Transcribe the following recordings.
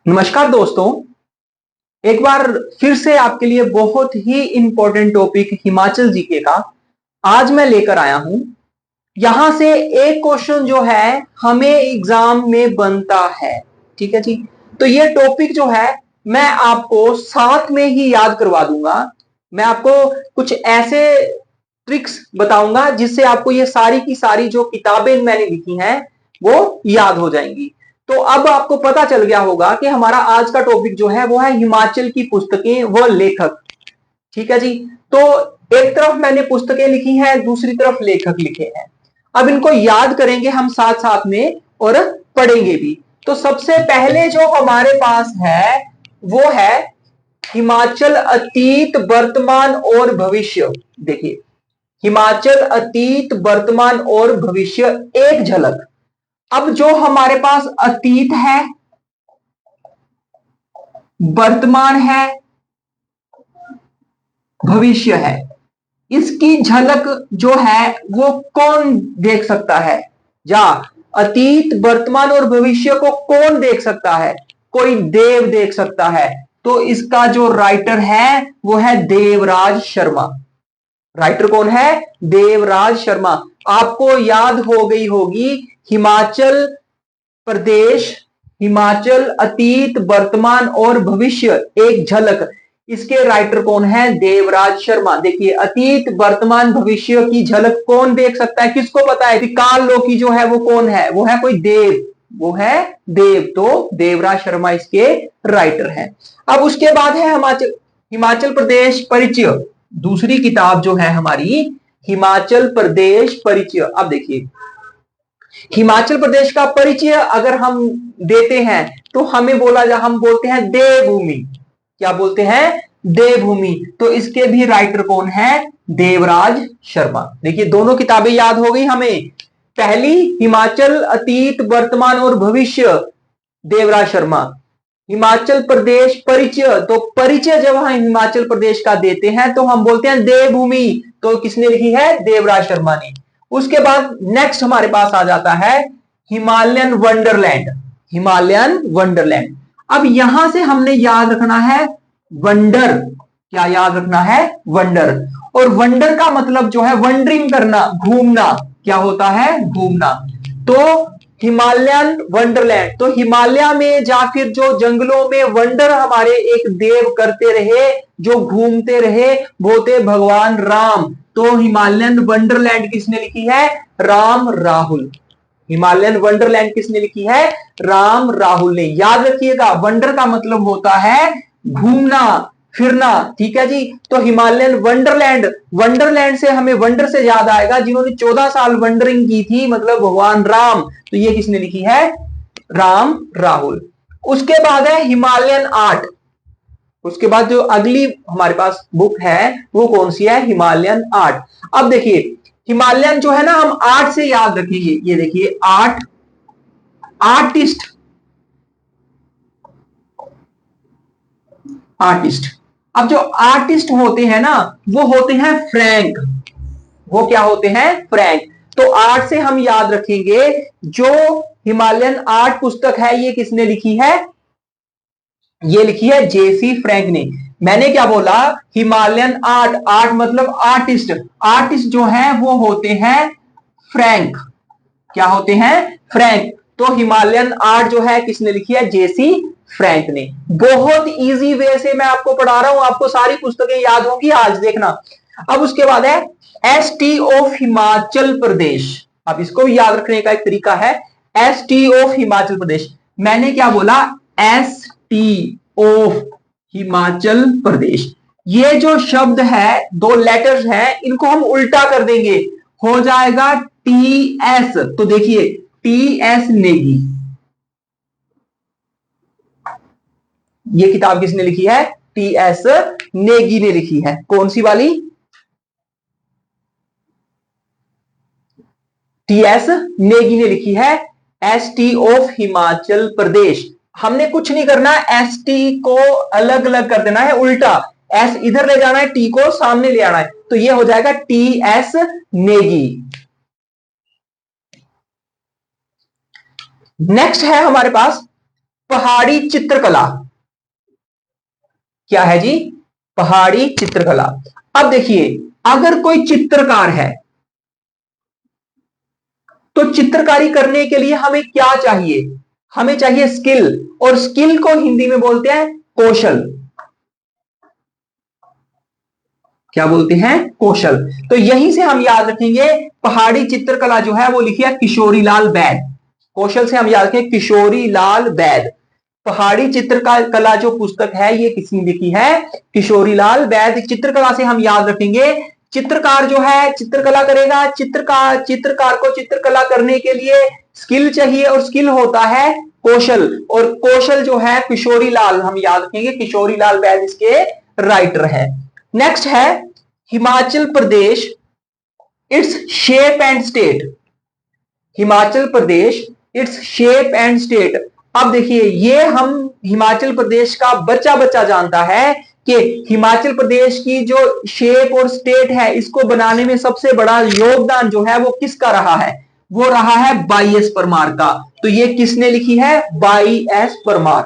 नमस्कार दोस्तों। एक बार फिर से आपके लिए बहुत ही इंपॉर्टेंट टॉपिक हिमाचल जीके का आज मैं लेकर आया हूं। यहां से एक क्वेश्चन जो है हमें एग्जाम में बनता है। ठीक है जी। तो ये टॉपिक जो है मैं आपको साथ में ही याद करवा दूंगा। मैं आपको कुछ ऐसे ट्रिक्स बताऊंगा जिससे आपको ये सारी की सारी जो किताबें मैंने लिखी हैं वो याद हो जाएंगी। तो अब आपको पता चल गया होगा कि हमारा आज का टॉपिक जो है वो है हिमाचल की पुस्तकें व लेखक। ठीक है जी। तो एक तरफ मैंने पुस्तकें लिखी हैं, दूसरी तरफ लेखक लिखे हैं। अब इनको याद करेंगे हम साथ साथ में और पढ़ेंगे भी। तो सबसे पहले जो हमारे पास है वो है हिमाचल अतीत वर्तमान और भविष्य। देखिए, हिमाचल अतीत वर्तमान और भविष्य एक झलक। अब जो हमारे पास अतीत है, वर्तमान है, भविष्य है, इसकी झलक जो है वो कौन देख सकता है? या अतीत वर्तमान और भविष्य को कौन देख सकता है? कोई देव देख सकता है। तो इसका जो राइटर है वो है देवराज शर्मा। राइटर कौन है? देवराज शर्मा। आपको याद हो गई होगी हिमाचल प्रदेश, हिमाचल अतीत वर्तमान और भविष्य एक झलक। इसके राइटर कौन है? देवराज शर्मा। देखिए, अतीत वर्तमान भविष्य की झलक कौन देख सकता है? किसको पता है कि काल लोकी जो है वो कौन है? वो है कोई देव, वो है देव। तो देवराज शर्मा इसके राइटर हैं। अब उसके बाद है हिमाचल हिमाचल प्रदेश परिचय। दूसरी किताब जो है हमारी हिमाचल प्रदेश परिचय। अब देखिए, हिमाचल प्रदेश का परिचय अगर हम देते हैं तो हम बोलते हैं देवभूमि। क्या बोलते हैं? देवभूमि। तो इसके भी राइटर कौन है? देवराज शर्मा। देखिए, दोनों किताबें याद हो गई हमें। पहली हिमाचल अतीत वर्तमान और भविष्य, देवराज शर्मा। हिमाचल प्रदेश परिचय, तो परिचय जब हम हिमाचल प्रदेश का देते हैं तो हम बोलते हैं देवभूमि। तो किसने लिखी है? देवराज शर्मा ने। उसके बाद नेक्स्ट हमारे पास आ जाता है हिमालयन वंडरलैंड। Himalayan Wonderland. अब यहां से हमने याद रखना है वंडर। क्या याद रखना है? वंडर। और वंडर का मतलब जो है वंडरिंग करना, घूमना। क्या होता है? घूमना। तो हिमालयन वंडरलैंड, तो हिमालय में जा फिर जो जंगलों में वंडर हमारे एक देव करते रहे, जो घूमते रहे, वो थे भगवान राम। तो हिमालयन वंडरलैंड किसने लिखी है? राम राहुल। हिमालयन वंडरलैंड किसने लिखी है? राम राहुल ने। याद रखिएगा, वंडर का मतलब होता है घूमना फिरना। ठीक है जी। तो हिमालयन वंडरलैंड, वंडरलैंड से हमें वंडर से याद आएगा जिन्होंने 14 साल वंडरिंग की थी, मतलब भगवान राम। तो ये किसने लिखी है? राम राहुल। उसके बाद है हिमालयन आर्ट। उसके बाद जो अगली हमारे पास बुक है वो कौन सी है? Himalayan art. अब देखिए, हिमालयन जो है ना, हम आर्ट से याद रखेंगे। ये देखिए, आर्ट, आर्टिस्ट, आर्टिस्ट। अब जो आर्टिस्ट होते हैं ना वो होते हैं फ्रैंक। वो क्या होते हैं? फ्रैंक। तो आर्ट से हम याद रखेंगे जो हिमालयन आर्ट पुस्तक है ये किसने लिखी है? ये लिखी है जेसी फ्रैंक ने। मैंने क्या बोला? हिमालयन आर्ट, आर्ट मतलब आर्टिस्ट। आर्टिस्ट जो है वो होते हैं फ्रैंक। क्या होते हैं? फ्रैंक। तो हिमालयन आर्ट जो है किसने लिखी है? जेसी फ्रैंक ने। बहुत इजी वे से मैं आपको पढ़ा रहा हूं, आपको सारी पुस्तकें याद होंगी आज देखना। अब उसके बाद है एसटी ऑफ हिमाचल प्रदेश। अब इसको भी याद रखने का एक तरीका है, एसटी ऑफ हिमाचल प्रदेश। मैंने क्या बोला? S T of Himachal Pradesh. ये जो शब्द है, दो लेटर्स हैं, इनको हम उल्टा कर देंगे, हो जाएगा टी एस। तो देखिए, टी एस नेगी। ये किताब किसने लिखी है? टी एस नेगी ने लिखी है। कौन सी वाली? टी एस नेगी ने लिखी है S T of Himachal Pradesh. हमने कुछ नहीं करना, एस टी को अलग अलग कर देना है, उल्टा। एस इधर ले जाना है, टी को सामने ले आना है। तो ये हो जाएगा टी एस नेगी। नेक्स्ट है हमारे पास पहाड़ी चित्रकला। क्या है जी? पहाड़ी चित्रकला। अब देखिए, अगर कोई चित्रकार है तो चित्रकारी करने के लिए हमें क्या चाहिए? हमें चाहिए स्किल, और स्किल को हिंदी में बोलते हैं कौशल। क्या बोलते हैं? कौशल। तो यहीं से हम याद रखेंगे, पहाड़ी चित्रकला जो है वो लिखी है किशोरी लाल बैद। कौशल से हम याद रखें किशोरी लाल बैद। पहाड़ी चित्रकला जो पुस्तक है ये किसने लिखी है? किशोरी लाल बैद। चित्रकला से हम याद रखेंगे, चित्रकार जो है चित्रकला करेगा, चित्रकार को चित्रकला करने के लिए स्किल चाहिए, और स्किल होता है कौशल, और कौशल जो है किशोरी लाल, हम याद रखेंगे किशोरी लाल बैद इसके राइटर है। नेक्स्ट है Himachal Pradesh, its shape and state. Himachal Pradesh, its shape and state. अब देखिए, ये हम हिमाचल प्रदेश का बच्चा बच्चा जानता है कि हिमाचल प्रदेश की जो शेप और स्टेट है, इसको बनाने में सबसे बड़ा योगदान जो है वो किसका रहा है? वो रहा है बाई एस परमार का। तो ये किसने लिखी है? By S Parmar.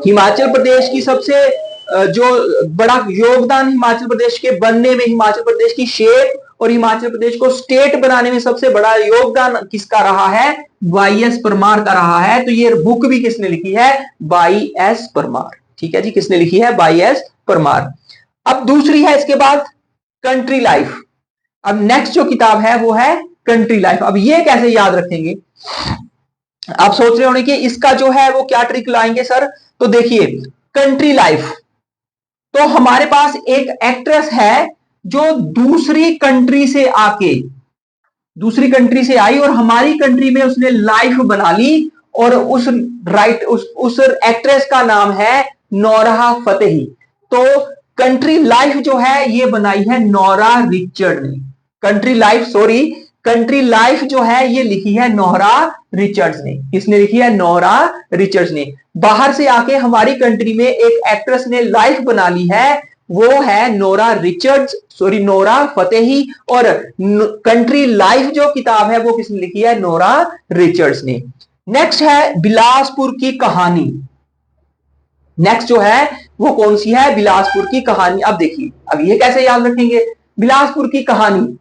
हिमाचल प्रदेश की सबसे जो बड़ा योगदान हिमाचल प्रदेश के बनने में, हिमाचल प्रदेश की शेप और हिमाचल प्रदेश को स्टेट बनाने में सबसे बड़ा योगदान किसका रहा है? बाई एस परमार का रहा है। तो ये बुक भी किसने लिखी है? By S Parmar. ठीक है जी, किसने लिखी है? By S Parmar. अब दूसरी है इसके बाद कंट्री लाइफ। अब नेक्स्ट जो किताब है वो है कंट्री लाइफ। अब ये कैसे याद रखेंगे? आप सोच रहे होंगे कि इसका जो है वो क्या ट्रिक लाएंगे सर? तो देखिए, कंट्री लाइफ, तो हमारे पास एक एक्ट्रेस है जो दूसरी कंट्री से आई और हमारी कंट्री में उसने लाइफ बना ली, और उस एक्ट्रेस का नाम है नोरा फतेही। तो कंट्री लाइफ जो है ये बनाई है नोरा रिचर्ड ने। कंट्री लाइफ जो है ये लिखी है नोरा रिचर्ड्स ने। किसने लिखी है? नोरा रिचर्ड्स ने। बाहर से आके हमारी कंट्री में एक एक्ट्रेस ने लाइफ बना ली है, वो है नोरा फतेही। और कंट्री लाइफ जो किताब है वो किसने लिखी है? नोरा रिचर्ड्स ने। नेक्स्ट है बिलासपुर की कहानी। नेक्स्ट जो है वो कौन सी है? बिलासपुर की कहानी। अब देखिए, अब ये कैसे याद रखेंगे? बिलासपुर की कहानी।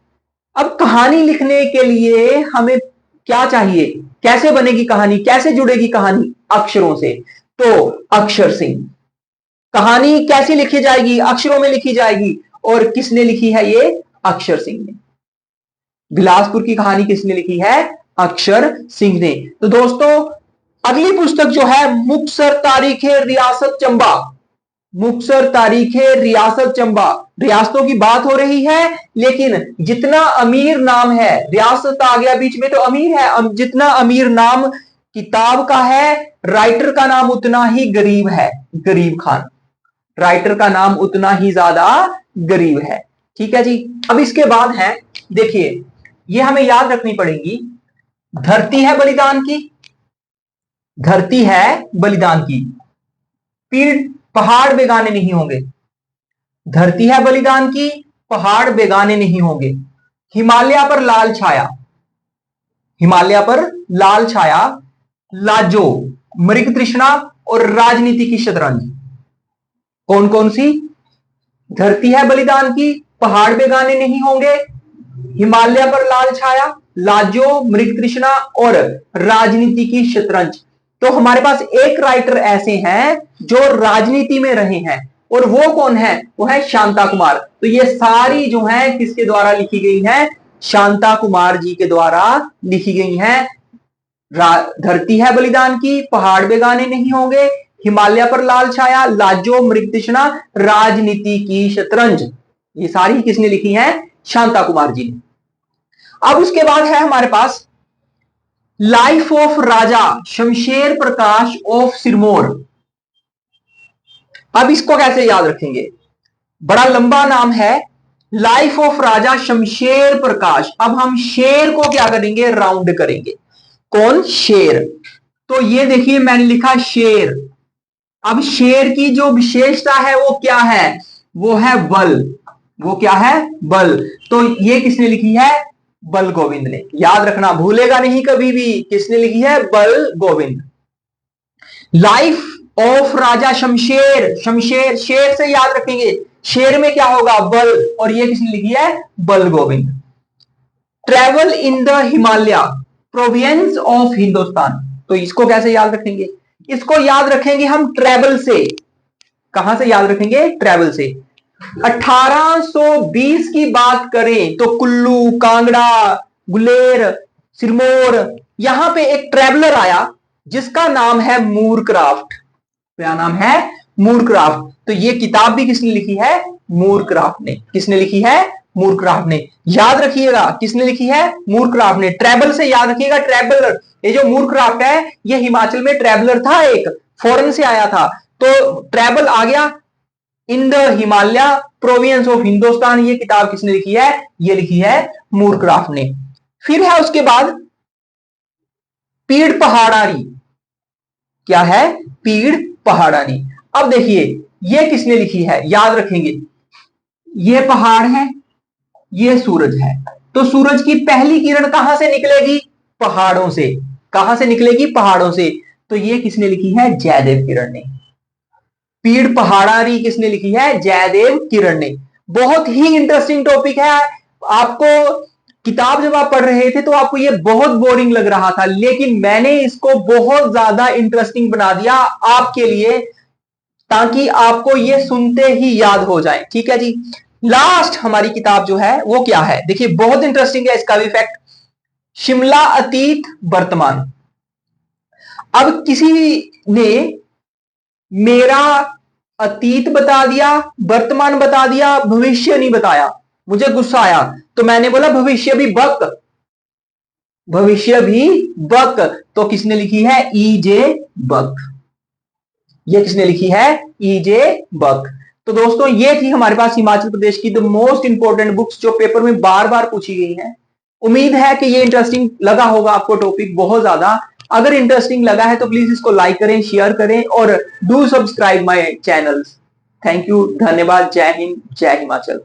अब कहानी लिखने के लिए हमें क्या चाहिए? कैसे बनेगी कहानी? कैसे जुड़ेगी कहानी? अक्षरों से। तो अक्षर सिंह। कहानी कैसी लिखी जाएगी? अक्षरों में लिखी जाएगी। और किसने लिखी है ये? अक्षर सिंह ने। बिलासपुर की कहानी किसने लिखी है? अक्षर सिंह ने। तो दोस्तों, अगली पुस्तक जो है मुक्तसर तारीखे रियासत चंबा। मुक्तसर तारीखे रियासत चंबा। रियासतों की बात हो रही है, लेकिन जितना अमीर नाम है, रियासत आ गया बीच में तो अमीर है, जितना अमीर नाम किताब का है, राइटर का नाम उतना ही गरीब है। गरीब खान। राइटर का नाम उतना ही ज्यादा गरीब है। ठीक है जी। अब इसके बाद है, देखिए, ये हमें याद रखनी पड़ेगी, धरती है बलिदान की। धरती है बलिदान की। पहाड़ बेगाने नहीं होंगे। धरती है बलिदान की, पहाड़ बेगाने नहीं होंगे। हिमालय पर लाल छाया। हिमालय पर लाल छाया। लाजो, मृग तृष्णा और राजनीति की शतरंज। कौन कौन सी? धरती है बलिदान की, पहाड़ बेगाने नहीं होंगे, हिमालय पर लाल छाया, लाजो, मृग तृष्णा और राजनीति की शतरंज। तो हमारे पास एक राइटर ऐसे हैं जो राजनीति में रहे हैं, और वो कौन है? वो है शांता कुमार। तो ये सारी जो है किसके द्वारा लिखी गई है? शांता कुमार जी के द्वारा लिखी गई है। धरती है बलिदान की, पहाड़ बेगाने नहीं होंगे, हिमालय पर लाल छाया, लाजो, मृग तृष्णा, राजनीति की शतरंज। ये सारी किसने लिखी है? शांता कुमार जी ने। अब उसके बाद है हमारे पास life of Raja Shamsher Prakash of Sirmaur. अब इसको कैसे याद रखेंगे? बड़ा लंबा नाम है, लाइफ ऑफ राजा शमशेर प्रकाश। अब हम शेर को क्या करेंगे? राउंड करेंगे। कौन? शेर। तो ये देखिए, मैंने लिखा शेर। अब शेर की जो विशेषता है वो क्या है? वो है बल। वो क्या है? बल। तो ये किसने लिखी है? बल गोविंद ने। याद रखना, भूलेगा नहीं कभी भी, किसने लिखी है? बल गोविंद। लाइफ ऑफ राजा शमशेर, शमशेर शेर से याद रखेंगे, शेर में क्या होगा बल, और ये किसने लिखी है बल Govind. Travel in the Himalaya, province of Hindustan, तो इसको कैसे याद रखेंगे, इसको याद रखेंगे हम ट्रेवल से। कहां से याद रखेंगे, ट्रेवल से। 1820 की बात करें तो कुल्लू, कांगड़ा, गुलेर, सिरमौर, यहां पे एक ट्रेवलर आया जिसका नाम है मूरक्राफ्ट। क्या नाम है, मूरक्राफ्ट। तो ये किताब भी किसने लिखी है, मूरक्राफ्ट ने। किसने लिखी है, मूरक्राफ्ट ने। याद रखिएगा किसने लिखी है, मूरक्राफ्ट ने। ट्रेवल से याद रखिएगा, ट्रेवलर। ये जो मूरक्राफ्ट है ये हिमाचल में ट्रेवलर था, एक फॉरेन से आया था, तो ट्रेवल आ गया। In the Himalaya, province of Hindustan, ये किताब किसने लिखी है, ये लिखी है मूरक्राफ्ट ने। फिर है उसके बाद पीड़ पहाड़ारी, क्या है, पीड़ पहाड़ारी। अब देखिए ये किसने लिखी है, याद रखेंगे, ये पहाड़ है, ये सूरज है, तो सूरज की पहली किरण कहां से निकलेगी, पहाड़ों से। कहां से निकलेगी, पहाड़ों से। तो ये किसने लिखी है, जयदेव किरण ने। पीड़ पहाड़ारी किसने लिखी है, जयदेव किरण ने। बहुत ही इंटरेस्टिंग टॉपिक है। आपको किताब जब आप पढ़ रहे थे तो आपको ये बहुत बोरिंग लग रहा था, लेकिन मैंने इसको बहुत ज्यादा इंटरेस्टिंग बना दिया आपके लिए, ताकि आपको ये सुनते ही याद हो जाए। ठीक है जी। लास्ट हमारी किताब जो है वो क्या है, देखिए बहुत इंटरेस्टिंग है इसका भी फैक्ट। शिमला अतीत वर्तमान। अब किसी ने मेरा अतीत बता दिया, वर्तमान बता दिया, भविष्य नहीं बताया, मुझे गुस्सा आया, तो मैंने बोला भविष्य भी बक, भविष्य भी बक। तो किसने लिखी है, ई.जे. बक। ये किसने लिखी है, ई.जे. बक। तो दोस्तों ये थी हमारे पास हिमाचल प्रदेश की द मोस्ट इंपोर्टेंट बुक्स जो पेपर में बार बार पूछी गई हैं। उम्मीद है कि ये इंटरेस्टिंग लगा होगा आपको टॉपिक बहुत ज्यादा। अगर इंटरेस्टिंग लगा है तो प्लीज इसको लाइक करें, शेयर करें और do subscribe my channels. Thank you, धन्यवाद, जय हिंद, जय हिमाचल।